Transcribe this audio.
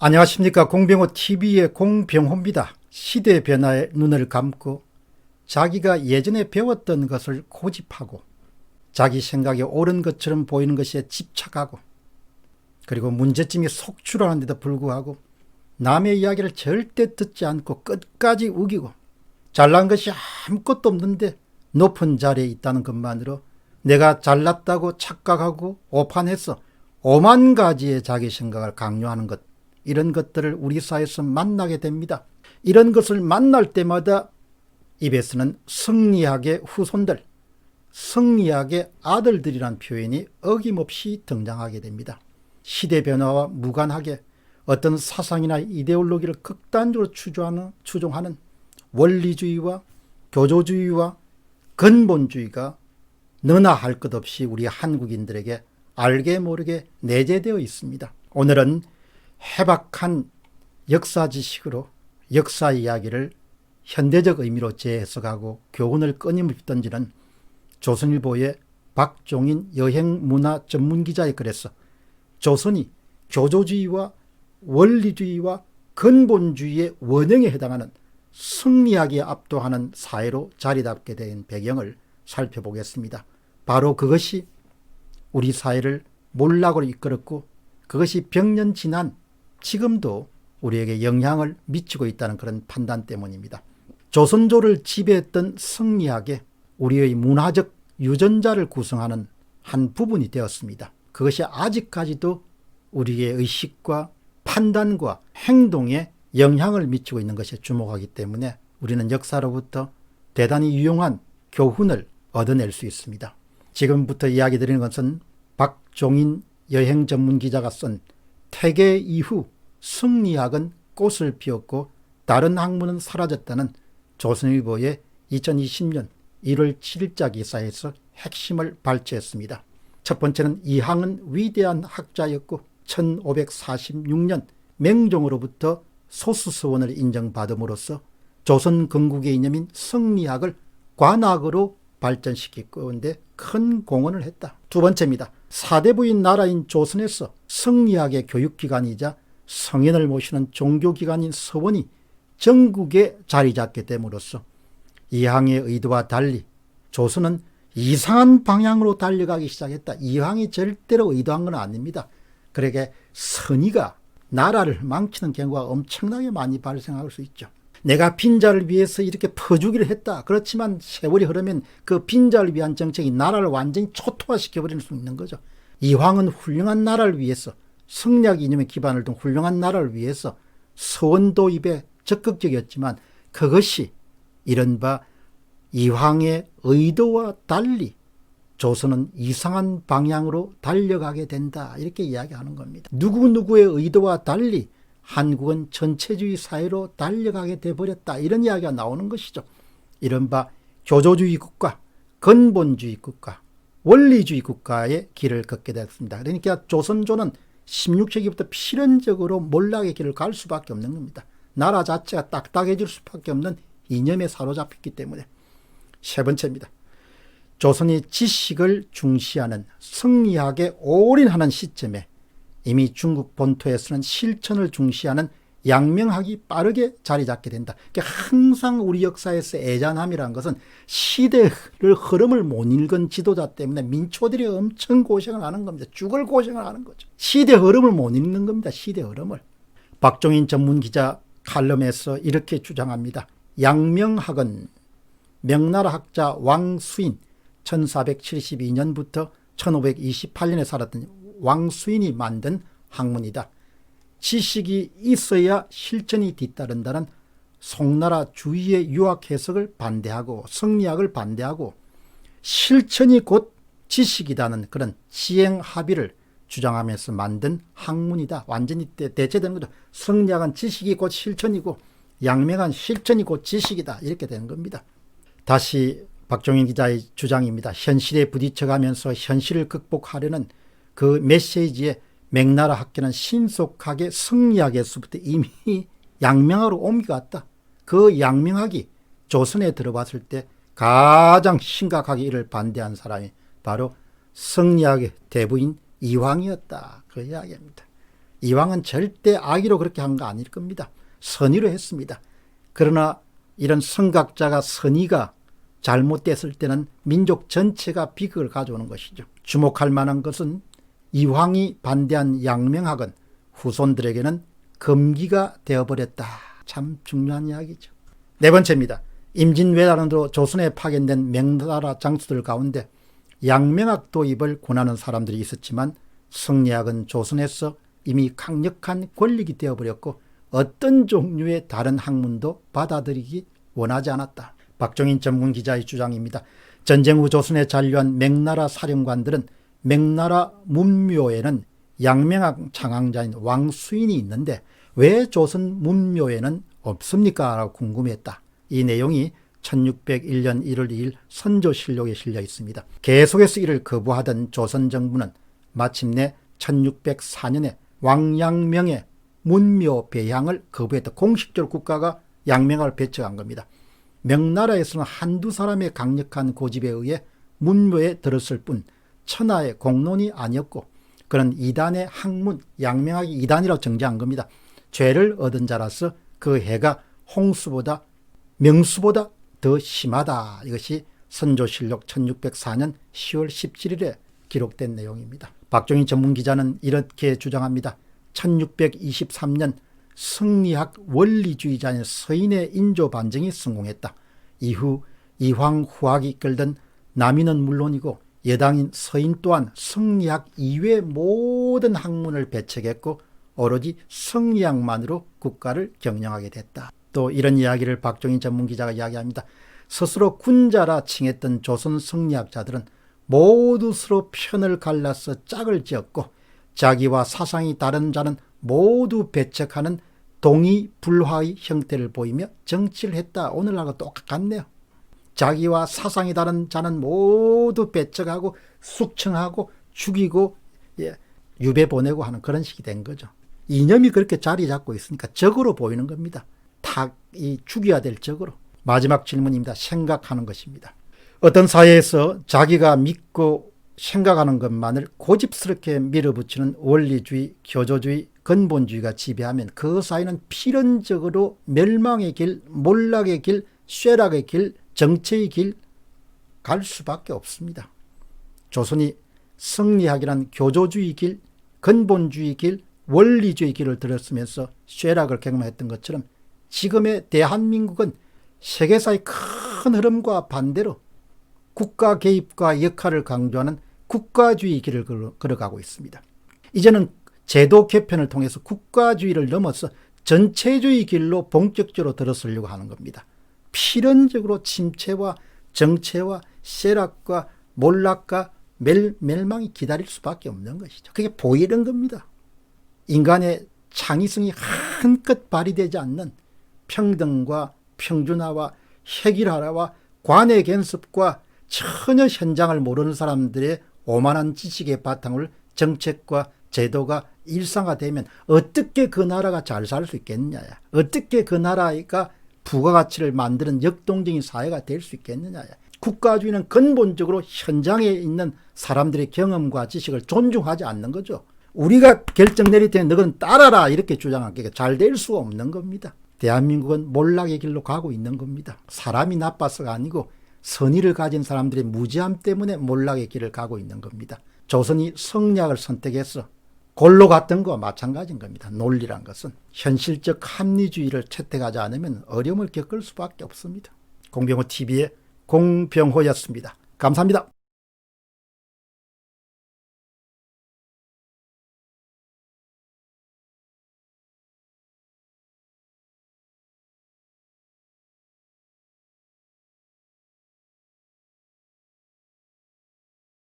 안녕하십니까. 공병호 TV의 공병호입니다. 시대 변화에 눈을 감고 자기가 예전에 배웠던 것을 고집하고 자기 생각이 옳은 것처럼 보이는 것에 집착하고 그리고 문제점이 속출하는데도 불구하고 남의 이야기를 절대 듣지 않고 끝까지 우기고 잘난 것이 아무것도 없는데 높은 자리에 있다는 것만으로 내가 잘났다고 착각하고 오판해서 오만 가지의 자기 생각을 강요하는 것, 이런 것들을 우리 사회에서 만나게 됩니다. 이런 것을 만날 때마다 입에서는 승리학의 후손들, 승리학의 아들들이란 표현이 어김없이 등장하게 됩니다. 시대 변화와 무관하게 어떤 사상이나 이데올로기를 극단적으로 추종하는 원리주의와 교조주의와 근본주의가 너나 할 것 없이 우리 한국인들에게 알게 모르게 내재되어 있습니다. 오늘은 해박한 역사 지식으로 역사 이야기를 현대적 의미로 재해석하고 교훈을 끊임없이 던지는 조선일보의 박종인 여행문화 전문기자의 글에서 조선이 교조주의와 원리주의와 근본주의의 원형에 해당하는 승리학에 압도하는 사회로 자리 잡게 된 배경을 살펴보겠습니다. 바로 그것이 우리 사회를 몰락으로 이끌었고 그것이 백년 지난 지금도 우리에게 영향을 미치고 있다는 그런 판단 때문입니다. 조선조를 지배했던 승리학에 우리의 문화적 유전자를 구성하는 한 부분이 되었습니다. 그것이 아직까지도 우리의 의식과 판단과 행동에 영향을 미치고 있는 것에 주목하기 때문에 우리는 역사로부터 대단히 유용한 교훈을 얻어낼 수 있습니다. 지금부터 이야기 드리는 것은 박종인 여행 전문 기자가 쓴 태계 이후 승리학은 꽃을 피웠고 다른 학문은 사라졌다는 조선일보의 2020년 1월 7일자 기사에서 핵심을 발췌했습니다. 첫 번째는 이항은 위대한 학자였고 1546년 맹종으로부터 소수서원을 인정받음으로써 조선 건국의 이념인 승리학을 관학으로 발전시킬 가운데 큰 공헌을 했다. 두 번째입니다. 사대부인 나라인 조선에서 승리학의 교육기관이자 성인을 모시는 종교기관인 서원이 전국에 자리 잡게 됨으로써 이항의 의도와 달리 조선은 이상한 방향으로 달려가기 시작했다. 이항이 절대로 의도한 건 아닙니다. 그러게 선의가 나라를 망치는 경우가 엄청나게 많이 발생할 수 있죠. 내가 빈자를 위해서 이렇게 퍼주기를 했다. 그렇지만 세월이 흐르면 그 빈자를 위한 정책이 나라를 완전히 초토화시켜버릴 수 있는 거죠. 이황은 훌륭한 나라를 위해서 승리학 이념에 기반을 둔 훌륭한 나라를 위해서 서원 도입에 적극적이었지만 그것이 이른바 이황의 의도와 달리 조선은 이상한 방향으로 달려가게 된다. 이렇게 이야기하는 겁니다. 누구누구의 의도와 달리 한국은 전체주의 사회로 달려가게 돼버렸다. 이런 이야기가 나오는 것이죠. 이른바 교조주의 국가, 근본주의 국가, 원리주의 국가의 길을 걷게 됐습니다. 그러니까 조선조는 16세기부터 필연적으로 몰락의 길을 갈 수밖에 없는 겁니다. 나라 자체가 딱딱해질 수밖에 없는 이념에 사로잡혔기 때문에. 세 번째입니다. 조선이 지식을 중시하는 승리학에 올인하는 시점에 이미 중국 본토에서는 실천을 중시하는 양명학이 빠르게 자리 잡게 된다. 그러니까 항상 우리 역사에서 애잔함이라는 것은 시대의 흐름을 못 읽은 지도자 때문에 민초들이 엄청 고생을 하는 겁니다. 죽을 고생을 하는 거죠. 시대 흐름을 못 읽는 겁니다. 시대 흐름을. 박종인 전문기자 칼럼에서 이렇게 주장합니다. 양명학은 명나라 학자 왕수인 1472년부터 1528년에 살았던 왕수인이 만든 학문이다. 지식이 있어야 실천이 뒤따른다는 송나라 주의의 유학 해석을 반대하고 승리학을 반대하고 실천이 곧 지식이라는 그런 지행 합의를 주장하면서 만든 학문이다. 완전히 대체되는 거죠. 승리학은 지식이 곧 실천이고 양명은 실천이 곧 지식이다. 이렇게 되는 겁니다. 다시 박종인 기자의 주장입니다. 현실에 부딪혀가면서 현실을 극복하려는 그 메시지에 명나라 학계는 신속하게 승리학에서부터 이미 양명학으로 옮겨갔다. 그 양명학이 조선에 들어왔을 때 가장 심각하게 이를 반대한 사람이 바로 승리학의 대부인 이황이었다. 그 이야기입니다. 이왕은 절대 악의로 그렇게 한 거 아닐 겁니다. 선의로 했습니다. 그러나 이런 선각자가 선의가 잘못됐을 때는 민족 전체가 비극을 가져오는 것이죠. 주목할 만한 것은 이황이 반대한 양명학은 후손들에게는 금기가 되어버렸다. 참 중요한 이야기죠. 네 번째입니다. 임진왜란으로 조선에 파견된 명나라 장수들 가운데 양명학 도입을 권하는 사람들이 있었지만 성리학은 조선에서 이미 강력한 권력이 되어버렸고 어떤 종류의 다른 학문도 받아들이기 원하지 않았다. 박종인 전문기자의 주장입니다. 전쟁 후 조선에 잔류한 명나라 사령관들은 명나라 문묘에는 양명학 창항자인 왕수인이 있는데 왜 조선 문묘에는 없습니까? 라고 궁금했다. 이 내용이 1601년 1월 2일 선조실록에 실려 있습니다. 계속해서 이를 거부하던 조선 정부는 마침내 1604년에 왕양명의 문묘 배향을 거부했다. 공식적으로 국가가 양명학을 배척한 겁니다. 명나라에서는 한두 사람의 강력한 고집에 의해 문묘에 들었을 뿐 천하의 공론이 아니었고 그는 이단의 학문, 양명학이 이단이라고 정죄한 겁니다. 죄를 얻은 자라서 그 해가 홍수보다 명수보다 더 심하다. 이것이 선조실록 1604년 10월 17일에 기록된 내용입니다. 박종인 전문기자는 이렇게 주장합니다. 1623년 성리학 원리주의자인 서인의 인조반정이 성공했다. 이후 이황 후학이 이끌던 남인은 물론이고 여당인 서인 또한 성리학 이외의 모든 학문을 배척했고 오로지 성리학만으로 국가를 경영하게 됐다. 또 이런 이야기를 박종인 전문기자가 이야기합니다. 스스로 군자라 칭했던 조선 성리학자들은 모두 서로 편을 갈라서 짝을 지었고 자기와 사상이 다른 자는 모두 배척하는 동의불화의 형태를 보이며 정치를 했다. 오늘날과 똑같네요. 자기와 사상이 다른 자는 모두 배척하고 숙청하고 죽이고 유배 보내고 하는 그런 식이 된 거죠. 이념이 그렇게 자리 잡고 있으니까 적으로 보이는 겁니다. 이 죽여야 될 적으로. 마지막 질문입니다. 생각하는 것입니다. 어떤 사회에서 자기가 믿고 생각하는 것만을 고집스럽게 밀어붙이는 원리주의, 교조주의, 근본주의가 지배하면 그 사회는 필연적으로 멸망의 길, 몰락의 길, 쇠락의 길, 정체의 길 갈 수밖에 없습니다. 조선이 성리학이란 교조주의 길, 근본주의 길, 원리주의 길을 들었으면서 쇠락을 경험했던 것처럼 지금의 대한민국은 세계사의 큰 흐름과 반대로 국가 개입과 역할을 강조하는 국가주의 길을 걸어가고 있습니다. 이제는 제도 개편을 통해서 국가주의를 넘어서 전체주의 길로 본격적으로 들어서려고 하는 겁니다. 필연적으로 침체와 정체와 쇠락과 몰락과 멸망이 기다릴 수밖에 없는 것이죠. 그게 보이는 겁니다. 인간의 창의성이 한껏 발휘되지 않는 평등과 평준화와 획일화와 관의 견습과 전혀 현장을 모르는 사람들의 오만한 지식의 바탕을 정책과 제도가 일상화되면 어떻게 그 나라가 잘 살 수 있겠느냐, 어떻게 그 나라가 부가가치를 만드는 역동적인 사회가 될 수 있겠느냐. 국가주의는 근본적으로 현장에 있는 사람들의 경험과 지식을 존중하지 않는 거죠. 우리가 결정 내릴 때 너는 따라라 이렇게 주장하기가 잘 될 수 없는 겁니다. 대한민국은 몰락의 길로 가고 있는 겁니다. 사람이 나빠서가 아니고 선의를 가진 사람들의 무지함 때문에 몰락의 길을 가고 있는 겁니다. 조선이 성리학을 선택해서 골로 갔던 거와 마찬가지인 겁니다. 논리란 것은 현실적 합리주의를 채택하지 않으면 어려움을 겪을 수밖에 없습니다. 공병호TV의 공병호였습니다. 감사합니다.